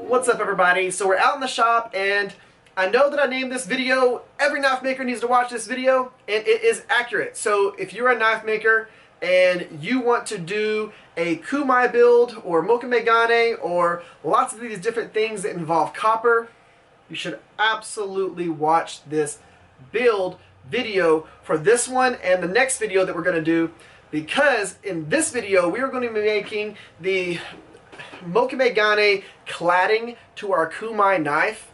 What's up, everybody? So we're out in the shop, and I know that I named this video "Every Knife Maker Needs to Watch This Video," and it is accurate. So if you're a knife maker and you want to do a Cu-Mai build or Mokume Gane or lots of these different things that involve copper, you should absolutely watch this build video for this one and the next video that we're going to do, because in this video we are going to be making the Mokume Gane cladding to our Cu-Mai knife,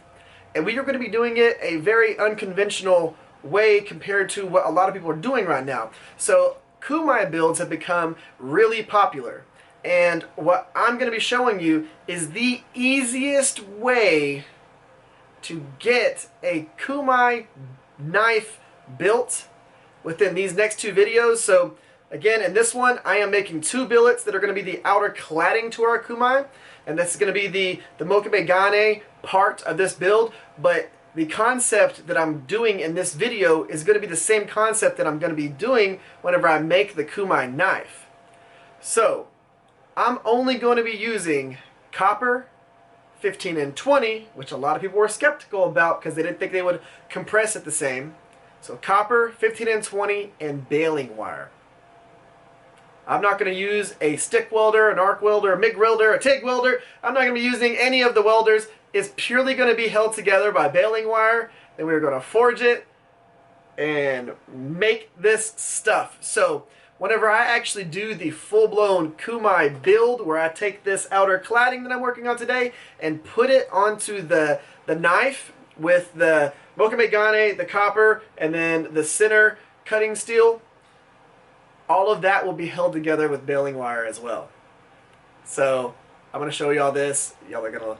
and we are going to be doing it a very unconventional way compared to what a lot of people are doing right now. So Cu-Mai builds have become really popular, and what I'm going to be showing you is the easiest way to get a Cu-Mai knife built within these next two videos. So again, in this one, I am making two billets that are going to be the outer cladding to our Cu-Mai, and this is going to be the Mokume Gane part of this build, but the concept that I'm doing in this video is going to be the same concept that I'm going to be doing whenever I make the Cu-Mai knife. So, I'm only going to be using copper 15 and 20, which a lot of people were skeptical about because they didn't think they would compress it the same. So copper, 15 and 20, and baling wire. I'm not going to use a stick welder, an arc welder, a MIG welder, a TIG welder. I'm not going to be using any of the welders. It's purely going to be held together by baling wire. Then we're going to forge it and make this stuff. So whenever I actually do the full-blown Cu-Mai build, where I take this outer cladding that I'm working on today and put it onto the knife with the Mokume Gane, the copper, and then the center cutting steel, all of that will be held together with baling wire as well. So I'm going to show y'all this. Y'all are going to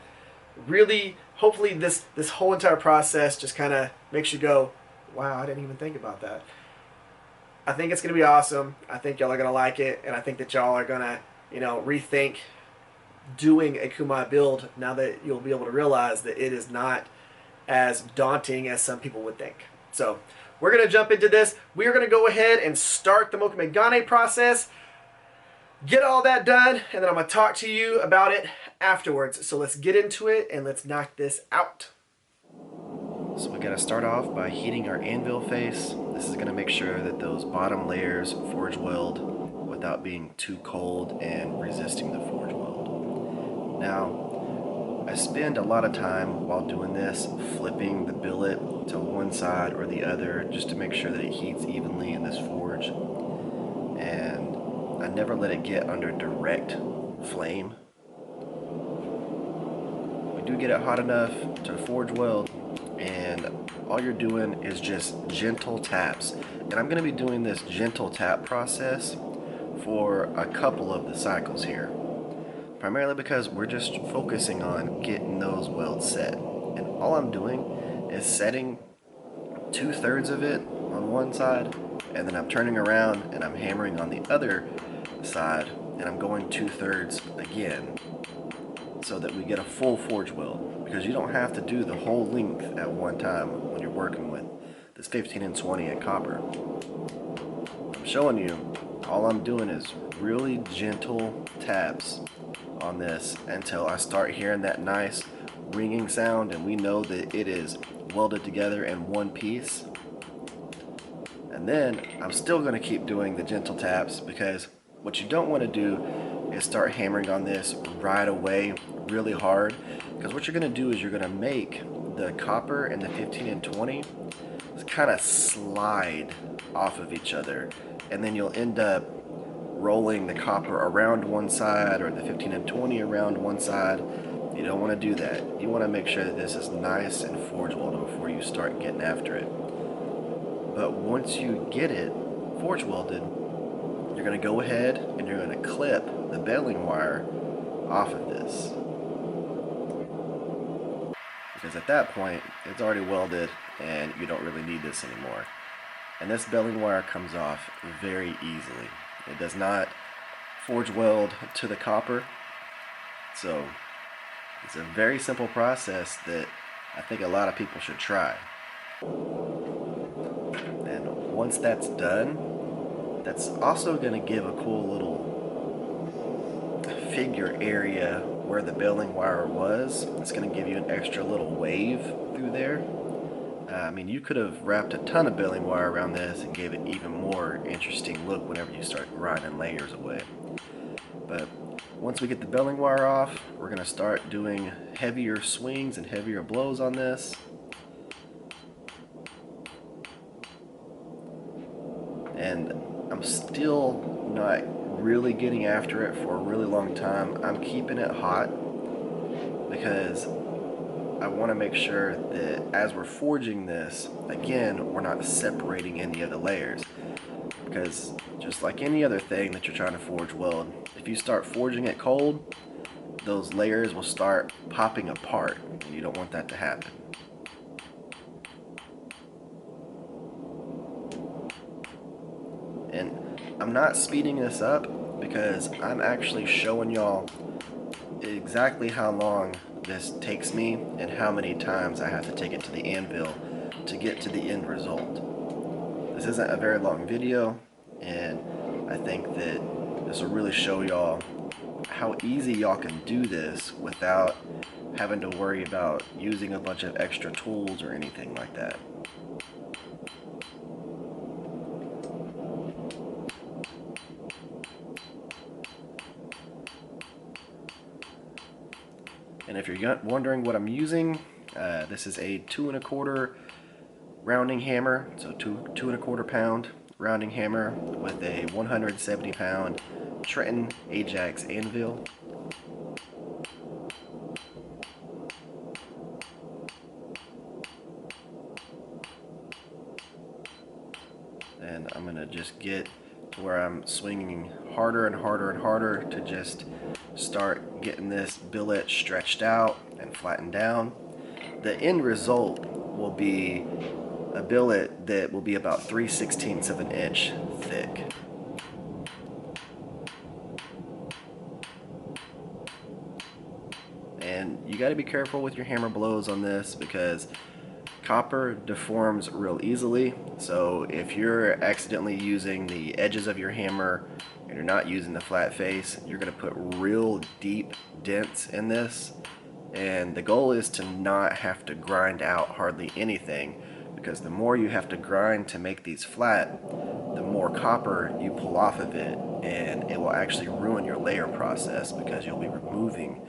really, hopefully this whole entire process just kind of makes you go, wow, I didn't even think about that. I think it's going to be awesome. I think y'all are going to like it, and I think that y'all are going to, rethink doing a Cu-Mai build now that you'll be able to realize that it is not as daunting as some people would think. So we're going to jump into this. We are going to go ahead and start the Mokume Gane process, get all that done, and then I'm going to talk to you about it afterwards. So let's get into it and let's knock this out. So we got to start off by heating our anvil face. This is going to make sure that those bottom layers forge weld without being too cold and resisting the forge weld. Now, I spend a lot of time while doing this flipping the billet to one side or the other just to make sure that it heats evenly in this forge, and I never let it get under direct flame. We do get it hot enough to forge weld, and all you're doing is just gentle taps, and I'm going to be doing this gentle tap process for a couple of the cycles here. Primarily because we're just focusing on getting those welds set. And all I'm doing is setting 2/3 of it on one side, and then I'm turning around and I'm hammering on the other side, and I'm going 2/3 again, so that we get a full forge weld. Because you don't have to do the whole length at one time when you're working with this 15 and 20 at copper. I'm showing you, all I'm doing is really gentle taps on this until I start hearing that nice ringing sound, and we know that it is welded together in one piece. And then I'm still going to keep doing the gentle taps, because what you don't want to do is start hammering on this right away really hard, because what you're going to do is you're going to make the copper and the 15 and 20 kind of slide off of each other, and then you'll end up rolling the copper around one side or the 15 and 20 around one side. You don't want to do that. You want to make sure that this is nice and forge welded before you start getting after it. But once you get it forge welded, you're going to go ahead and you're going to clip the baling wire off of this, because at that point it's already welded and you don't really need this anymore. And this baling wire comes off very easily. It does not forge weld to the copper, so it's a very simple process that I think a lot of people should try. And once that's done, that's also going to give a cool little figure area where the baling wire was. It's going to give you an extra little wave through there. I mean, you could have wrapped a ton of baling wire around this and gave it even more interesting look whenever you start grinding layers away. But once we get the baling wire off, we're going to start doing heavier swings and heavier blows on this. And I'm still not really getting after it for a really long time. I'm keeping it hot because I want to make sure that as we're forging this, again, we're not separating any of the layers. Because just like any other thing that you're trying to forge weld, if you start forging it cold, those layers will start popping apart, and you don't want that to happen. And I'm not speeding this up because I'm actually showing y'all exactly how long this takes me and how many times I have to take it to the anvil to get to the end result. This isn't a very long video, and I think that this will really show y'all how easy y'all can do this without having to worry about using a bunch of extra tools or anything like that. And if you're wondering what I'm using, this is a 2 1/4 rounding hammer, so 2 1/4 pound rounding hammer with a 170 pound Trenton Ajax anvil. And I'm gonna just get to where I'm swinging harder and harder and harder to just start getting this billet stretched out and flattened down. The end result will be a billet that will be about 3/16 of an inch thick. And you got to be careful with your hammer blows on this because copper deforms real easily. So if you're accidentally using the edges of your hammer and you're not using the flat face, you're going to put real deep dents in this. And the goal is to not have to grind out hardly anything, because the more you have to grind to make these flat, the more copper you pull off of it, and it will actually ruin your layer process because you'll be removing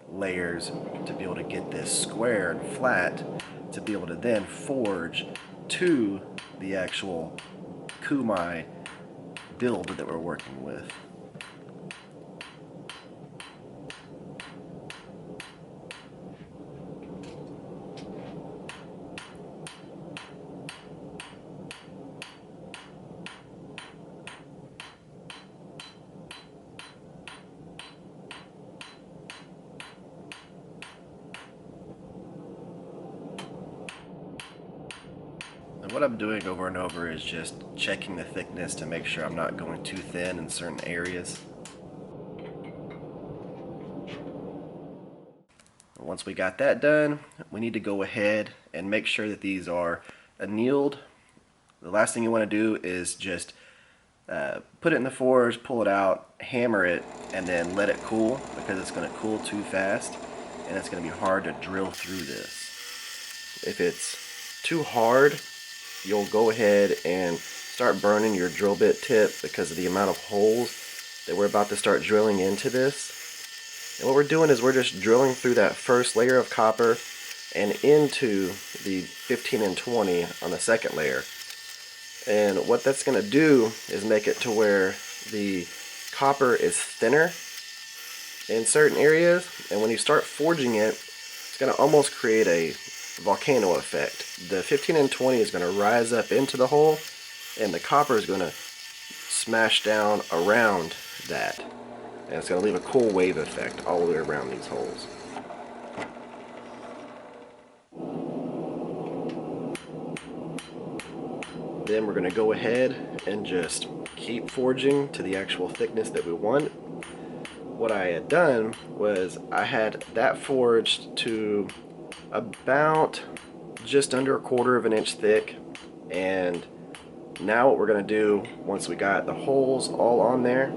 layers to be able to get this square and flat to be able to then forge to the actual Cu-Mai build that we're working with. And what I'm doing over and over is just checking the thickness to make sure I'm not going too thin in certain areas. Once we got that done, we need to go ahead and make sure that these are annealed. The last thing you want to do is just put it in the forge, pull it out, hammer it, and then let it cool, because it's going to cool too fast and it's going to be hard to drill through this. If it's too hard, you'll go ahead and start burning your drill bit tip because of the amount of holes that we're about to start drilling into this. And what we're doing is we're just drilling through that first layer of copper and into the 15 and 20 on the second layer. And what that's going to do is make it to where the copper is thinner in certain areas, and when you start forging it, it's going to almost create a volcano effect. The 15 and 20 is going to rise up into the hole, and the copper is going to smash down around that, and it's going to leave a cool wave effect all the way around these holes. Then we're going to go ahead and just keep forging to the actual thickness that we want. What I had done was I had that forged to about just under 1/4 of an inch thick, and Now what we're going to do, once we got the holes all on there,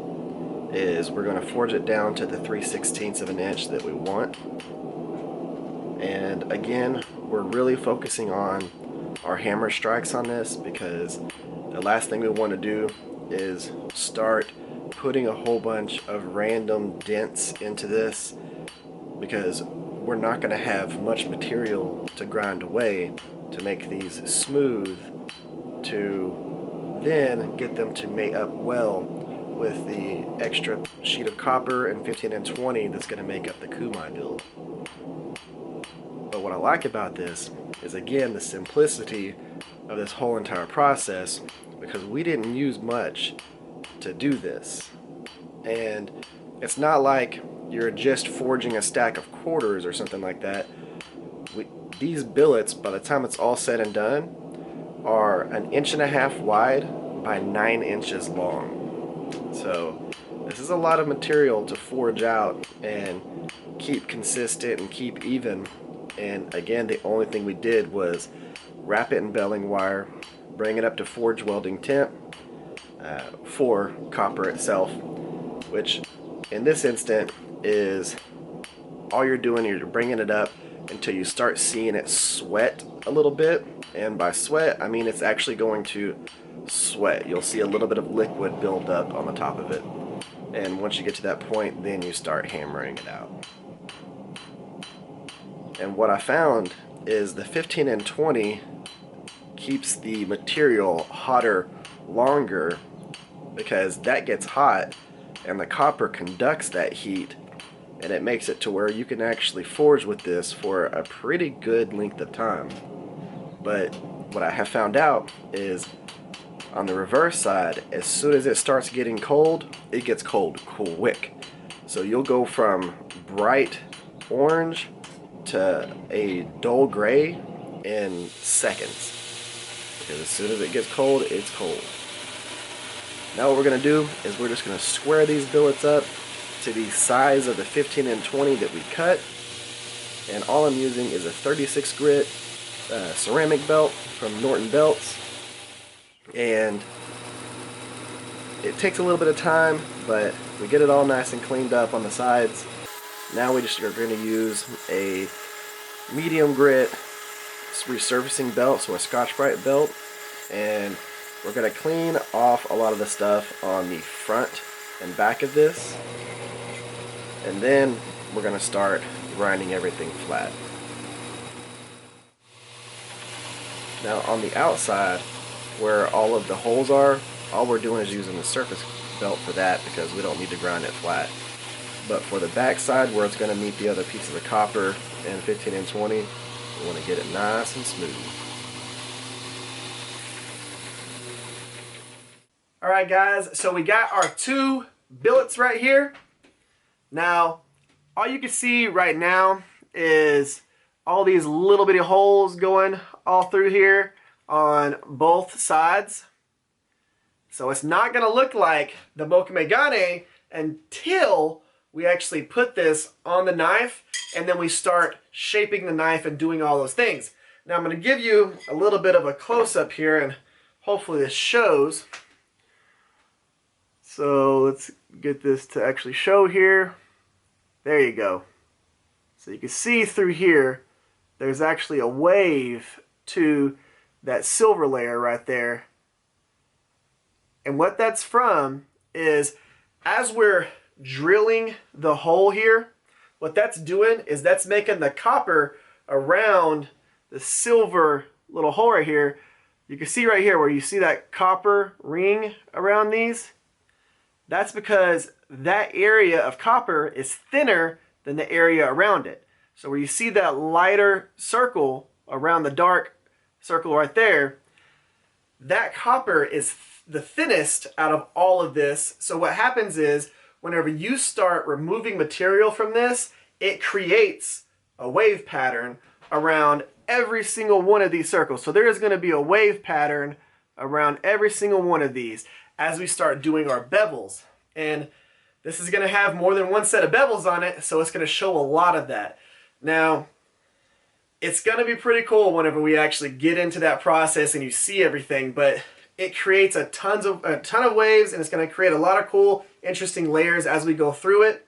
is we're going to forge it down to the 3/16 of an inch that we want. And again, we're really focusing on our hammer strikes on this, because the last thing we want to do is start putting a whole bunch of random dents into this, because we're not going to have much material to grind away to make these smooth, to then get them to mate up well with the extra sheet of copper and 15 and 20 that's going to make up the Cu-Mai build. But what I like about this is, again, the simplicity of this whole entire process, because we didn't use much to do this. And it's not like you're just forging a stack of quarters or something like that. These billets, by the time it's all said and done, are 1.5 inches wide by 9 inches long. So this is a lot of material to forge out and keep consistent and keep even. And again, the only thing we did was wrap it in belling wire, bring it up to forge welding temp for copper itself, which in this instant is all you're doing. You're bringing it up until you start seeing it sweat a little bit. And by sweat, I mean it's actually going to sweat. You'll see a little bit of liquid build up on the top of it. And once you get to that point, then you start hammering it out. And what I found is the 15 and 20 keeps the material hotter longer, because that gets hot and the copper conducts that heat, and it makes it to where you can actually forge with this for a pretty good length of time. But what I have found out is, on the reverse side, as soon as it starts getting cold, it gets cold quick. So you'll go from bright orange to a dull gray in seconds, because as soon as it gets cold, it's cold. Now what we're going to do is we're just going to square these billets up to the size of the 15 and 20 that we cut. And all I'm using is a 36 grit ceramic belt from Norton Belts. And it takes a little bit of time, but we get it all nice and cleaned up on the sides. Now we just are going to use a medium grit resurfacing belt, so a Scotch-Brite belt, and we're going to clean off a lot of the stuff on the front and back of this, and then we're going to start grinding everything flat. Now on the outside, where all of the holes are, all we're doing is using the surface belt for that, because we don't need to grind it flat. But for the back side, where it's going to meet the other pieces of copper and 15 and 20, we want to get it nice and smooth. Alright guys, so we got our two billets right here. Now, all you can see right now is all these little bitty holes going all through here on both sides. So it's not going to look like the Mokume Gane until we actually put this on the knife, and then we start shaping the knife and doing all those things. Now I'm going to give you a little bit of a close-up here, and hopefully this shows. So let's get this to actually show here. There you go. So you can see through here, there's actually a wave to that silver layer right there. And what that's from is, as we're drilling the hole here, what that's doing is that's making the copper around the silver little hole right here. You can see right here where you see that copper ring around these. That's because that area of copper is thinner than the area around it. So where you see that lighter circle around the dark circle right there, that copper is the thinnest out of all of this. So what happens is, whenever you start removing material from this, it creates a wave pattern around every single one of these circles. So there is going to be a wave pattern around every single one of these as we start doing our bevels. And this is going to have more than one set of bevels on it, so it's going to show a lot of that. Now, it's going to be pretty cool whenever we actually get into that process and you see everything, but it creates a ton of waves, and it's going to create a lot of cool, interesting layers as we go through it.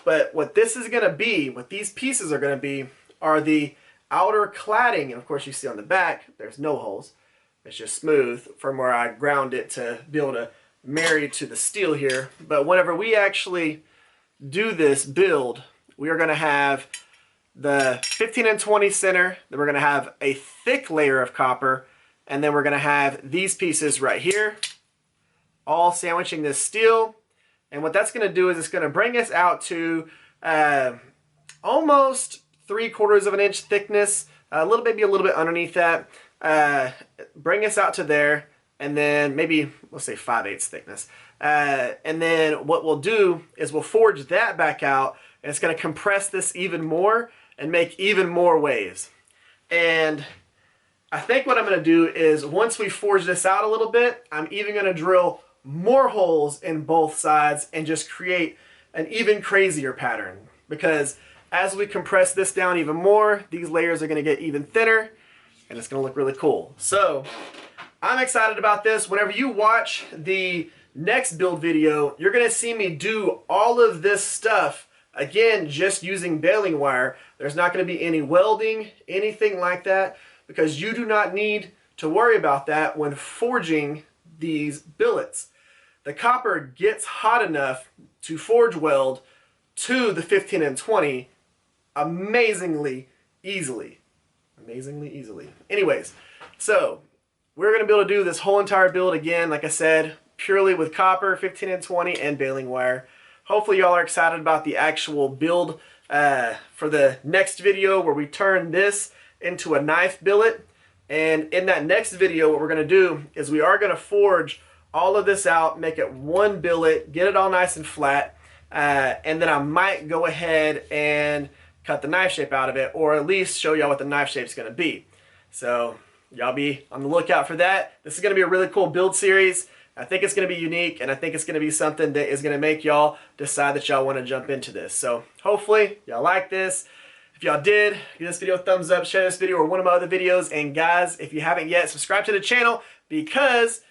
But what this is going to be, what these pieces are going to be, are the outer cladding. And of course you see on the back, there's no holes. It's just smooth from where I ground it to be able to marry to the steel here. But whenever we actually do this build, we are going to have the 15 and 20 center, then we're going to have a thick layer of copper, and then we're going to have these pieces right here, all sandwiching this steel. And what that's going to do is it's going to bring us out to almost 3/4 of an inch thickness, maybe a little bit underneath that. Bring us out to there, and then maybe, let's say 5/8 thickness. And then what we'll do is we'll forge that back out, and it's going to compress this even more and make even more waves. And I think what I'm going to do is, once we forge this out a little bit, I'm even going to drill more holes in both sides and just create an even crazier pattern. Because as we compress this down even more, these layers are going to get even thinner, and it's going to look really cool. So I'm excited about this. Whenever you watch the next build video, you're going to see me do all of this stuff, again, just using baling wire. There's not going to be any welding, anything like that, because you do not need to worry about that when forging these billets. The copper gets hot enough to forge weld to the 15 and 20 amazingly easily. Amazingly easily. Anyways, so we're going to be able to do this whole entire build again, like I said, purely with copper, 15 and 20, and baling wire. Hopefully y'all are excited about the actual build for the next video, where we turn this into a knife billet. And in that next video, what we're going to do is we are going to forge all of this out, make it one billet, get it all nice and flat, and then I might go ahead and cut the knife shape out of it, or at least show y'all what the knife shape is going to be. So y'all be on the lookout for that. This is going to be a really cool build series. I think it's going to be unique, and I think it's going to be something that is going to make y'all decide that y'all want to jump into this. So hopefully y'all like this. If y'all did, give this video a thumbs up, share this video or one of my other videos, and guys, if you haven't yet, subscribe to the channel, because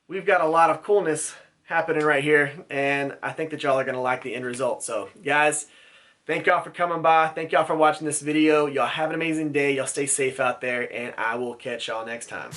we've got a lot of coolness happening right here, and I think that y'all are going to like the end result. So guys, thank y'all for coming by. Thank y'all for watching this video. Y'all have an amazing day. Y'all stay safe out there, and I will catch y'all next time.